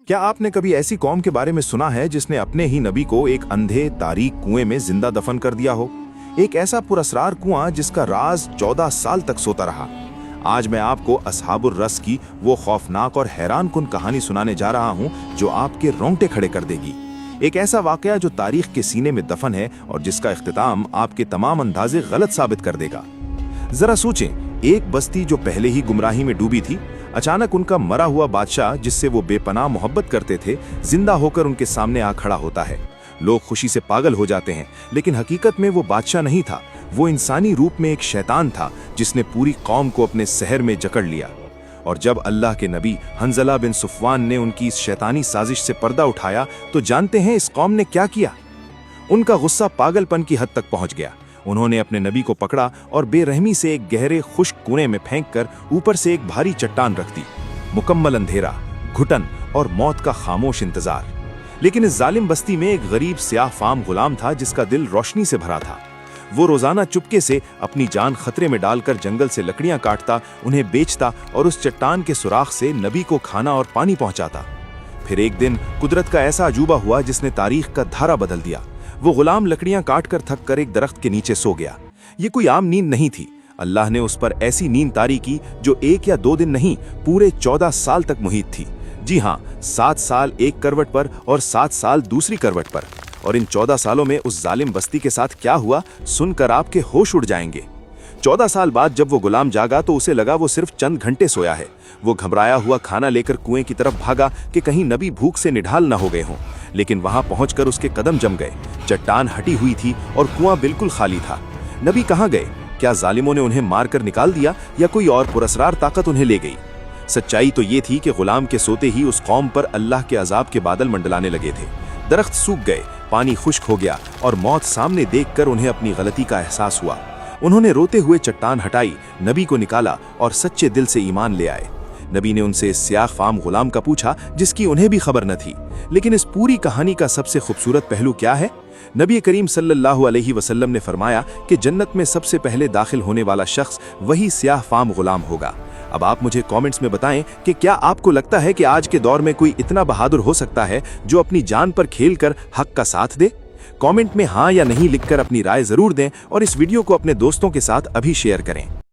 क्या आपने कभी ऐसी कौम के बारे में सुना है जिसने अपने ही नबी को एक अंधे तारीक कुएं में जिंदा दफन कर दिया हो? एक ऐसा पुरस्रार कुआं जिसका राज 14 साल तक सोता रहा। आज मैं आपको असहाबुर रस की वो खौफनाक और हैरान कुन कहानी सुनाने जा रहा हूं जो आपके रोंगटे खड़े कर देगी। एक ऐसा वाकया जो तारीख के सीने में दफन है और जिसका इख्तिताम आपके तमाम अंदाजे गलत साबित कर देगा। जरा सोचें, एक बस्ती जो पहले ही गुमराही में डूबी थी, अचानक उनका मरा हुआ बादशाह जिससे वो बेपनाह मोहब्बत करते थे, जिंदा होकर उनके सामने आ खड़ा होता है। लोग खुशी से पागल हो जाते हैं, लेकिन हकीकत में वो बादशाह नहीं था। वो इंसानी रूप में एक शैतान था जिसने पूरी कौम को अपने सहर में जकड़ लिया। और जब अल्लाह के नबी हंजला बिन सुफवान ने उनकी इस शैतानी साजिश से पर्दा उठाया तो जानते हैं इस कौम ने क्या किया? उनका गुस्सा पागलपन की हद तक पहुंच गया। उन्होंने अपने नबी को पकड़ा और बेरहमी से एक गहरे खुश्क कुएं में फेंककर ऊपर से एक भारी चट्टान रख दी। मुकम्मल अंधेरा, घुटन और मौत का खामोश इंतजार। लेकिन इस जालिम बस्ती में एक गरीब स्याह फाम गुलाम था जिसका दिल रोशनी से भरा था। वो रोजाना चुपके से अपनी जान खतरे में डालकर जंगल से लकड़ियां काटता, उन्हें बेचता और उस चट्टान के सुराख से नबी को खाना और पानी पहुंचाता। फिर एक दिन कुदरत का ऐसा अजूबा हुआ जिसने तारीख का धारा बदल दिया। वो गुलाम लकड़ियां काटकर थक कर एक दरख्त के नीचे सो गया। ये कोई आम नींद नहीं थी। अल्लाह ने उस पर ऐसी नींद तारी की जो 1 या 2 दिन नहीं, पूरे 14 साल तक मुहित थी। जी हाँ, 7 साल एक करवट पर और 7 साल दूसरी करवट पर। और इन 14 सालों में उस जालिम बस्ती के साथ क्या हुआ, सुनकर आपके होश उड़ जाएंगे। 14 साल बाद जब वो गुलाम जागा तो उसे लगा वो सिर्फ चंद घंटे सोया है। वो घबराया हुआ खाना लेकर कुएं की तरफ भागा कि कहीं नबी भूख से निढाल न हो गए हों। लेकिन वहां पहुंचकर उसके कदम जम गए। चट्टान हटी हुई थी और कुआं बिल्कुल खाली था। नबी कहां गए? क्या जालिमों ने उन्हें मारकर निकाल दिया या कोई और पुरस्रार ताकत उन्हें ले गई? सच्चाई तो ये थी कि गुलाम के सोते ही उस कौम पर अल्लाह के अजाब के बादल मंडलाने लगे थे। दरख्त सूख गए, पानी खुश्क हो गया और मौत सामने देखकर उन्हें अपनी गलती का एहसास हुआ। उन्होंने रोते हुए चट्टान हटाई, नबी को निकाला और सच्चे दिल से ईमान ले आए। नबी ने उनसे स्याह फाम गुलाम का पूछा जिसकी उन्हें भी खबर न थी। लेकिन इस पूरी कहानी का सबसे खूबसूरत पहलू क्या है? नबी करीम सल्लल्लाहु अलैहि वसल्लम ने फरमाया कि जन्नत में सबसे पहले दाखिल होने वाला शख्स वही स्याह फाम गुलाम होगा। अब आप मुझे कमेंट्स में बताएं कि क्या आपको लगता है कि आज के दौर में कोई इतना बहादुर हो सकता है जो अपनी जान पर खेलकर हक का साथ दे? कमेंट में हाँ या नहीं लिखकर अपनी राय जरूर दें और इस वीडियो को अपने दोस्तों के साथ अभी शेयर करें।